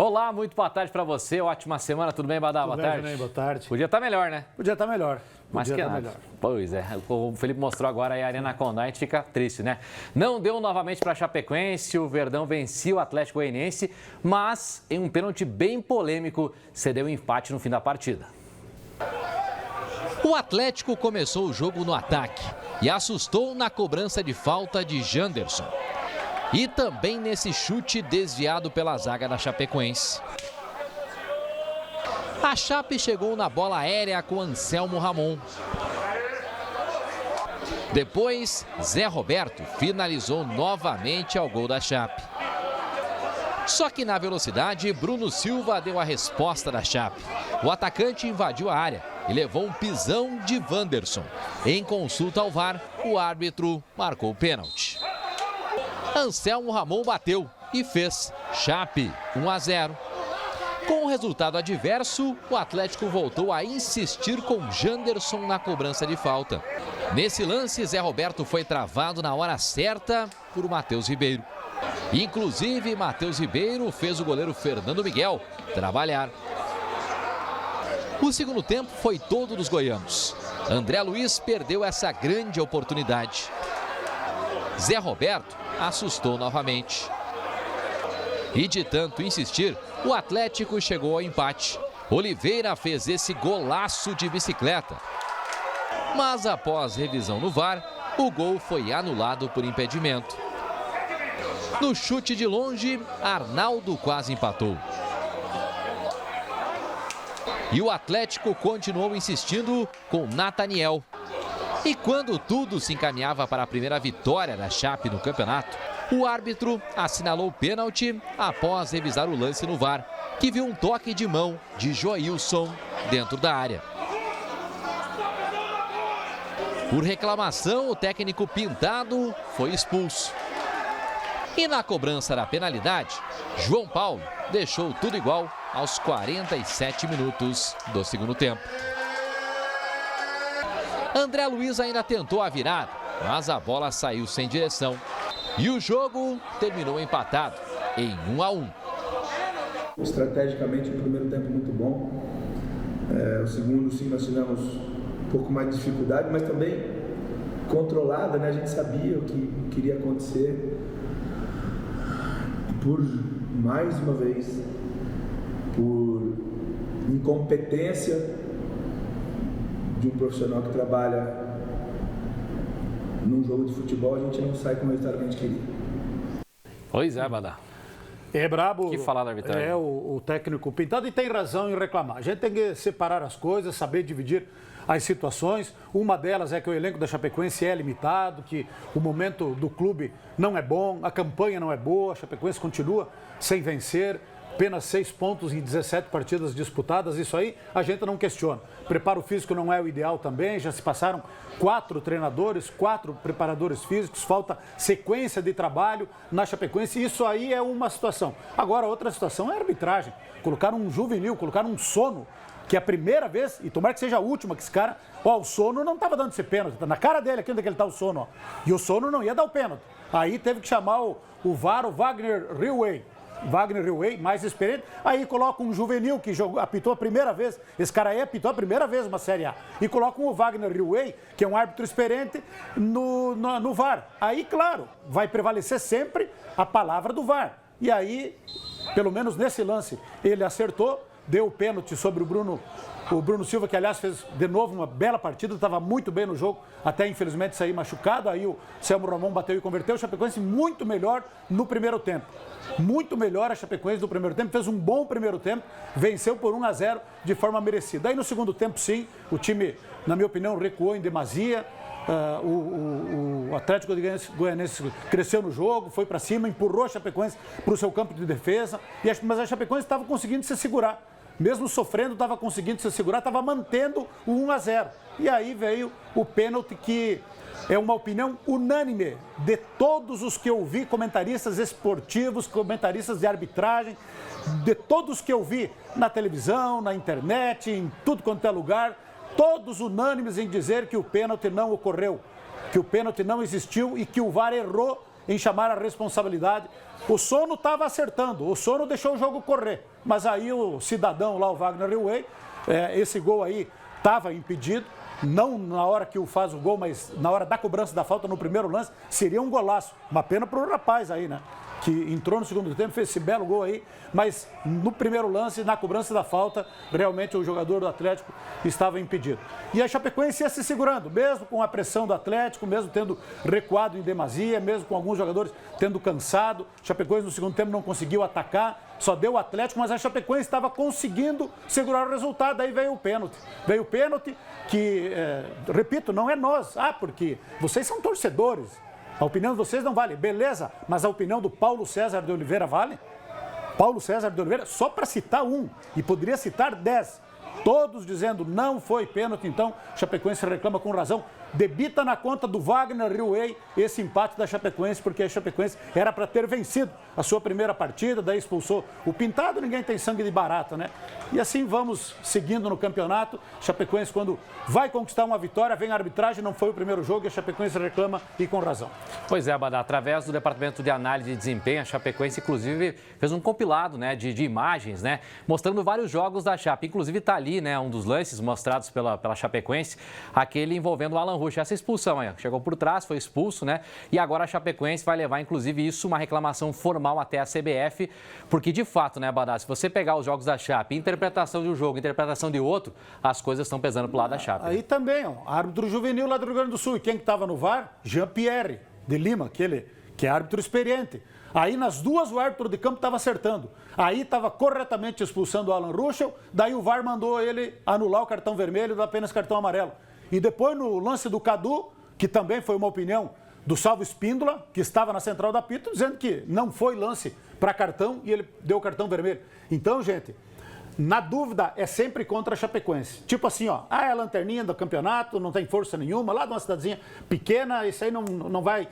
Olá, muito boa tarde para você, ótima semana, tudo bem, Badá? Boa tarde. Bem, boa tarde. Podia estar melhor, né? Podia estar melhor. Mas que nada. Melhor. Pois é, o Felipe mostrou agora aí a Arena Condá, a gente fica triste, né? Não deu novamente para a Chapecoense, o Verdão vencia o Atlético Goianiense, mas em um pênalti bem polêmico, cedeu um empate no fim da partida. O Atlético começou o jogo no ataque e assustou na cobrança de falta de Janderson. E também nesse chute desviado pela zaga da Chapecoense. A Chape chegou na bola aérea com Anselmo Ramon. Depois, Zé Roberto finalizou novamente ao gol da Chape. Só que na velocidade, Bruno Silva deu a resposta da Chape. O atacante invadiu a área e levou um pisão de Wanderson. Em consulta ao VAR, o árbitro marcou o pênalti. Anselmo Ramon bateu e fez Chape 1-0. Com o resultado adverso, o Atlético voltou a insistir com Janderson na cobrança de falta. Nesse lance, Zé Roberto foi travado na hora certa por Matheus Ribeiro. Inclusive, Matheus Ribeiro fez o goleiro Fernando Miguel trabalhar. O segundo tempo foi todo dos goianos. André Luiz perdeu essa grande oportunidade. Zé Roberto assustou novamente. E de tanto insistir, o Atlético chegou ao empate. Oliveira fez esse golaço de bicicleta. Mas após revisão no VAR, o gol foi anulado por impedimento. No chute de longe, Arnaldo quase empatou. E o Atlético continuou insistindo com Nathaniel. E quando tudo se encaminhava para a primeira vitória da Chape no campeonato, o árbitro assinalou o pênalti após revisar o lance no VAR, que viu um toque de mão de Joilson dentro da área. Por reclamação, o técnico Pintado foi expulso. E na cobrança da penalidade, João Paulo deixou tudo igual aos 47 minutos do segundo tempo. André Luiz ainda tentou a virada, mas a bola saiu sem direção. E o jogo terminou empatado em 1-1. Estrategicamente, o primeiro tempo muito bom. O segundo, sim, nós tivemos um pouco mais de dificuldade, mas também controlada, né? A gente sabia o que queria acontecer. E por, mais uma vez, por incompetência de um profissional que trabalha num jogo de futebol, a gente não sai com o resultado que a gente queria. Pois é, Badá. É brabo. Que falar da arbitragem? É o técnico Pintado e tem razão em reclamar. A gente tem que separar as coisas, saber dividir as situações. Uma delas é que o elenco da Chapecoense é limitado, que o momento do clube não é bom, a campanha não é boa, a Chapecoense continua sem vencer. Apenas 6 pontos em 17 partidas disputadas, isso aí a gente não questiona. Preparo físico não é o ideal também, já se passaram 4 treinadores, 4 preparadores físicos, falta sequência de trabalho na Chapecoense, isso aí é uma situação. Agora, outra situação é a arbitragem. Colocaram um juvenil, colocaram um sono, que é a primeira vez, e tomara que seja a última, que esse cara, o sono não estava dando esse pênalti, tá na cara dele aqui onde é que ele está o sono, ó. E o sono não ia dar o pênalti. Aí teve que chamar o VAR, o Wagner Rilway, mais experiente, aí coloca um juvenil que apitou a primeira vez, esse cara aí apitou a primeira vez uma Série A, e colocam o Wagner Rilway, que é um árbitro experiente, no VAR. Aí, claro, vai prevalecer sempre a palavra do VAR. E aí, pelo menos nesse lance, ele acertou, deu o pênalti sobre o Bruno Silva, que aliás fez de novo uma bela partida, estava muito bem no jogo, até infelizmente sair machucado, aí o Anselmo Ramon bateu e converteu, o Chapecoense muito melhor no primeiro tempo. Muito melhor a Chapecoense do primeiro tempo, fez um bom primeiro tempo, venceu por 1-0 de forma merecida. Aí no segundo tempo, sim, o time, na minha opinião, recuou em demasia, o Atlético Goianiense cresceu no jogo, foi para cima, empurrou a Chapecoense para o seu campo de defesa, mas a Chapecoense estava conseguindo se segurar. Mesmo sofrendo, estava conseguindo se segurar, estava mantendo o 1-0. E aí veio o pênalti que é uma opinião unânime de todos os que eu vi, comentaristas esportivos, comentaristas de arbitragem, de todos que eu vi na televisão, na internet, em tudo quanto é lugar, todos unânimes em dizer que o pênalti não ocorreu, que o pênalti não existiu e que o VAR errou em chamar a responsabilidade. O Sono estava acertando, o Sono deixou o jogo correr, mas aí o cidadão lá, o Wagner Riway, esse gol aí estava impedido, não na hora que o faz o gol, mas na hora da cobrança da falta no primeiro lance, seria um golaço. Uma pena para o rapaz aí, né? Que entrou no segundo tempo, fez esse belo gol aí, mas no primeiro lance, na cobrança da falta, realmente o jogador do Atlético estava impedido. E a Chapecoense ia se segurando, mesmo com a pressão do Atlético, mesmo tendo recuado em demasia, mesmo com alguns jogadores tendo cansado. A Chapecoense no segundo tempo não conseguiu atacar, só deu o Atlético, mas a Chapecoense estava conseguindo segurar o resultado. Aí veio o pênalti. Veio o pênalti que, repito, não é nós. Porque vocês são torcedores. A opinião de vocês não vale, beleza, mas a opinião do Paulo César de Oliveira vale? Paulo César de Oliveira, só para citar um, e poderia citar 10, todos dizendo não foi pênalti, então Chapecoense reclama com razão. Debita na conta do Wagner Riway esse empate da Chapecoense, porque a Chapecoense era para ter vencido a sua primeira partida, daí expulsou o Pintado, ninguém tem sangue de barata, né? E assim vamos seguindo no campeonato. Chapecoense, quando vai conquistar uma vitória, vem a arbitragem, não foi o primeiro jogo e a Chapecoense reclama e com razão. Pois é, Abadá, através do Departamento de Análise de Desempenho, a Chapecoense, inclusive, fez um compilado, né, de imagens, né, mostrando vários jogos da Chape. Inclusive está ali, né, um dos lances mostrados pela Chapecoense, aquele envolvendo o Alan Rusch, essa expulsão aí, chegou por trás, foi expulso, né? E agora a Chapecoense vai levar, inclusive, isso, uma reclamação formal até a CBF, porque de fato, né, Abadá, se você pegar os jogos da Chape, interpretação de um jogo, interpretação de outro, as coisas estão pesando pro lado da Chape. Aí também, árbitro juvenil lá do Rio Grande do Sul, e quem que estava no VAR? Jean-Pierre de Lima, aquele que é árbitro experiente. Aí nas duas o árbitro de campo estava acertando. Aí estava corretamente expulsando o Alan Ruschel, daí o VAR mandou ele anular o cartão vermelho e dar apenas cartão amarelo. E depois no lance do Cadu, que também foi uma opinião do Salvo Espíndola, que estava na central da apito, dizendo que não foi lance para cartão e ele deu o cartão vermelho. Então, gente, na dúvida é sempre contra a Chapecoense. Tipo assim, é a lanterninha do campeonato, não tem força nenhuma, lá de uma cidadezinha pequena, isso aí não vai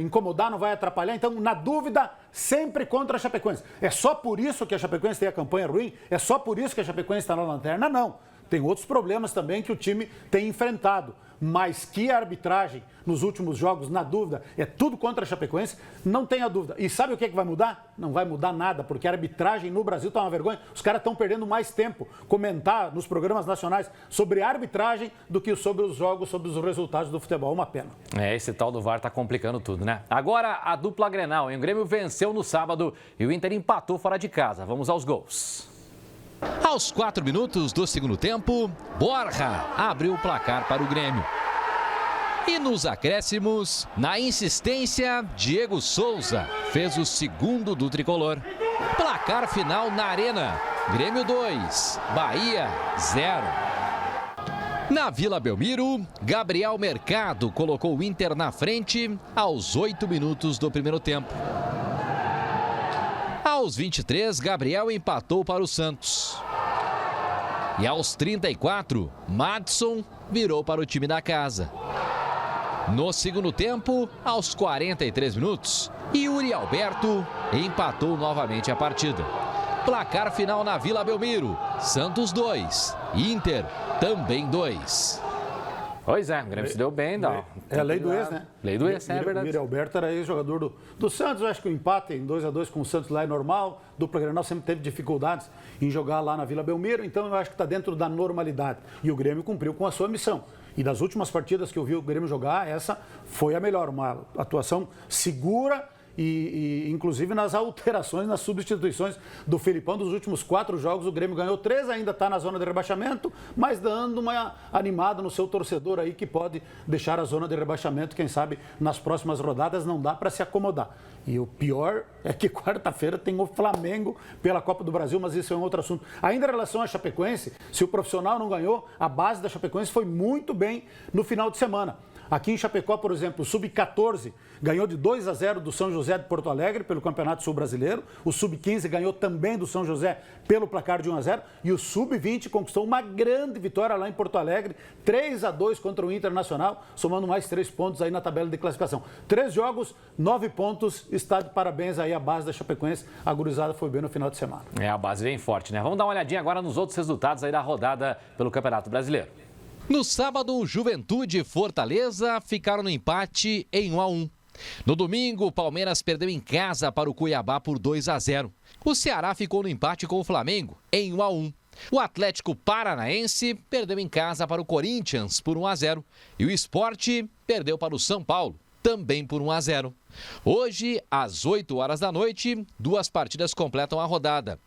incomodar, não vai atrapalhar. Então, na dúvida, sempre contra a Chapecoense. É só por isso que a Chapecoense tem a campanha ruim? É só por isso que a Chapecoense está na lanterna? Não. Tem outros problemas também que o time tem enfrentado, mas que a arbitragem nos últimos jogos, na dúvida, é tudo contra a Chapecoense, não tenha dúvida. E sabe o que vai mudar? Não vai mudar nada, porque a arbitragem no Brasil está uma vergonha. Os caras estão perdendo mais tempo comentar nos programas nacionais sobre a arbitragem do que sobre os jogos, sobre os resultados do futebol. Uma pena. Esse tal do VAR está complicando tudo, né? Agora a dupla Grenal, hein? O Grêmio venceu no sábado e o Inter empatou fora de casa. Vamos aos gols. Aos 4 minutos do segundo tempo, Borja abriu o placar para o Grêmio. E nos acréscimos, na insistência, Diego Souza fez o segundo do tricolor. Placar final na Arena, Grêmio 2, Bahia 0. Na Vila Belmiro, Gabriel Mercado colocou o Inter na frente aos 8 minutos do primeiro tempo. Aos 23, Gabriel empatou para o Santos. E aos 34, Madison virou para o time da casa. No segundo tempo, aos 43 minutos, Yuri Alberto empatou novamente a partida. Placar final na Vila Belmiro, Santos 2, Inter também 2. Pois é, o Grêmio se deu bem, não. É a lei do ex, né? Lei do ex, é verdade. O Yuri Alberto era ex-jogador do Santos. Eu acho que o empate em 2-2 com o Santos lá é normal. Dupla Grenal sempre teve dificuldades em jogar lá na Vila Belmiro. Então eu acho que está dentro da normalidade. E o Grêmio cumpriu com a sua missão. E das últimas partidas que eu vi o Grêmio jogar, essa foi a melhor. Uma atuação segura e inclusive nas alterações, nas substituições do Filipão. Dos últimos 4 jogos, o Grêmio ganhou 3, ainda está na zona de rebaixamento, mas dando uma animada no seu torcedor aí que pode deixar a zona de rebaixamento, quem sabe nas próximas rodadas não dá para se acomodar. E o pior é que quarta-feira tem o Flamengo pela Copa do Brasil, mas isso é um outro assunto. Ainda em relação à Chapecoense, se o profissional não ganhou, a base da Chapecoense foi muito bem no final de semana. Aqui em Chapecó, por exemplo, o Sub-14 ganhou de 2-0 do São José de Porto Alegre pelo Campeonato Sul Brasileiro. O Sub-15 ganhou também do São José pelo placar de 1-0. E o Sub-20 conquistou uma grande vitória lá em Porto Alegre, 3-2 contra o Internacional, somando mais 3 pontos aí na tabela de classificação. 3 jogos, 9 pontos. Está de parabéns aí a base da Chapecoense. A gurizada foi bem no final de semana. A base vem forte, né? Vamos dar uma olhadinha agora nos outros resultados aí da rodada pelo Campeonato Brasileiro. No sábado, Juventude e Fortaleza ficaram no empate em 1-1. No domingo, o Palmeiras perdeu em casa para o Cuiabá por 2-0. O Ceará ficou no empate com o Flamengo, em 1-1. O Atlético Paranaense perdeu em casa para o Corinthians por 1-0. E o Sport perdeu para o São Paulo, também por 1-0. Hoje, às 8 horas da noite, 2 partidas completam a rodada.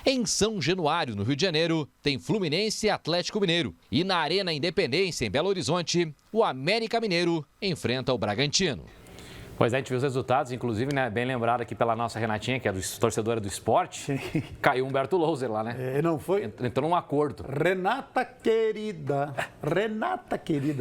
Em São Januário, no Rio de Janeiro, tem Fluminense e Atlético Mineiro. E na Arena Independência, em Belo Horizonte, o América Mineiro enfrenta o Bragantino. Pois é, a gente viu os resultados, inclusive, né, bem lembrado aqui pela nossa Renatinha, que é torcedora do esporte, caiu Humberto Louser lá, né? Não foi? Entrou num acordo. Renata querida,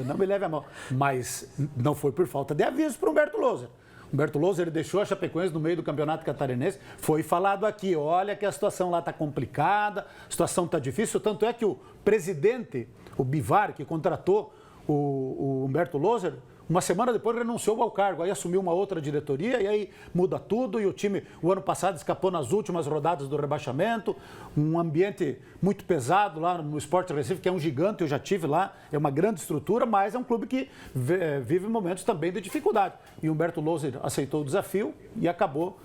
não me leve a mal. Mas não foi por falta de aviso para o Humberto Louser. Humberto Louser, ele deixou a Chapecoense no meio do Campeonato Catarinense. Foi falado aqui, olha que a situação lá está complicada, a situação está difícil. Tanto é que o presidente, o Bivar, que contratou o Humberto Louser, uma semana depois renunciou ao cargo, aí assumiu uma outra diretoria e aí muda tudo e o time, o ano passado, escapou nas últimas rodadas do rebaixamento, um ambiente muito pesado lá no Sport Recife, que é um gigante, eu já tive lá, é uma grande estrutura, mas é um clube que vive momentos também de dificuldade. E o Humberto Louser aceitou o desafio e acabou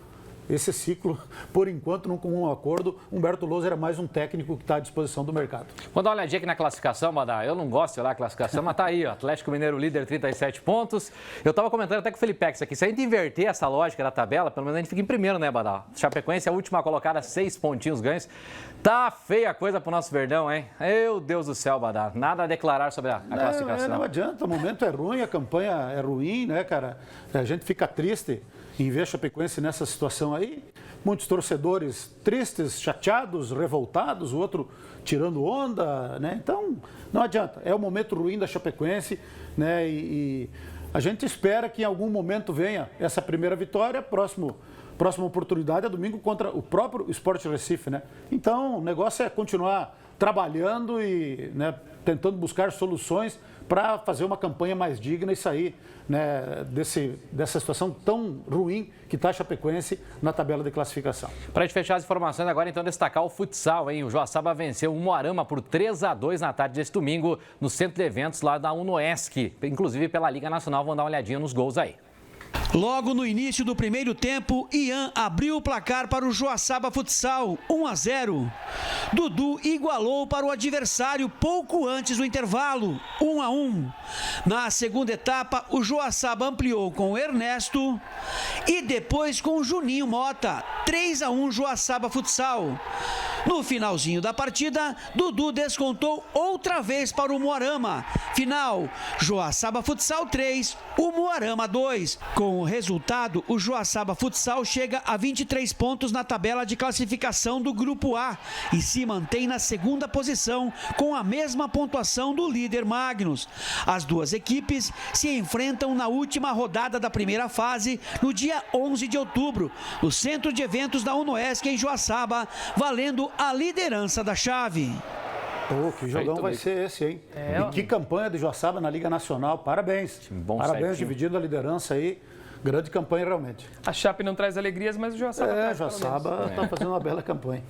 esse ciclo, por enquanto, não com um acordo. Humberto Louser é mais um técnico que está à disposição do mercado. Vamos dar uma olhadinha aqui na classificação, Badá. Eu não gosto de olhar a classificação, mas tá aí, ó. Atlético Mineiro líder, 37 pontos. Eu estava comentando até com o Felipex aqui. Se a gente inverter essa lógica da tabela, pelo menos a gente fica em primeiro, né, Badá? Chapecoense é a última colocada, 6 pontinhos ganhos. Tá feia a coisa pro nosso Verdão, hein? Meu Deus do céu, Badá. Nada a declarar sobre a classificação. Não adianta, o momento é ruim, a campanha é ruim, né, cara? A gente fica triste em ver a Chapecoense nessa situação aí. Muitos torcedores tristes, chateados, revoltados, o outro tirando onda, né? Então, não adianta. É o momento ruim da Chapecoense, né? E a gente espera que em algum momento venha essa primeira vitória. Próxima oportunidade é domingo contra o próprio Sport Recife, né? Então, o negócio é continuar trabalhando e, né, tentando buscar soluções para fazer uma campanha mais digna e sair, né, dessa situação tão ruim que está a Chapecoense na tabela de classificação. Para a gente fechar as informações agora, então, destacar o futsal, hein? O Joaçaba venceu o Moarama por 3-2 na tarde deste domingo no centro de eventos lá da Unoesc. Inclusive pela Liga Nacional, vão dar uma olhadinha nos gols aí. Logo no início do primeiro tempo, Ian abriu o placar para o Joaçaba Futsal, 1-0. Dudu igualou para o adversário pouco antes do intervalo, 1-1. Na segunda etapa, o Joaçaba ampliou com o Ernesto e depois com o Juninho Mota, 3-1 Joaçaba Futsal. No finalzinho da partida, Dudu descontou outra vez para o Moarama. Final, Joaçaba Futsal 3, o Moarama 2. Com o resultado, o Joaçaba Futsal chega a 23 pontos na tabela de classificação do Grupo A e se mantém na segunda posição com a mesma pontuação do líder Magnus. As duas equipes se enfrentam na última rodada da primeira fase, no dia 11 de outubro, no Centro de Eventos da Unoesc em Joaçaba, valendo a liderança da chave. Que jogão vai ser esse, hein? E que campanha de Joaçaba na Liga Nacional. Parabéns. Parabéns, dividindo a liderança aí. Grande campanha realmente. A Chape não traz alegrias, mas o Joaçaba traz. Joaçaba está fazendo uma bela campanha.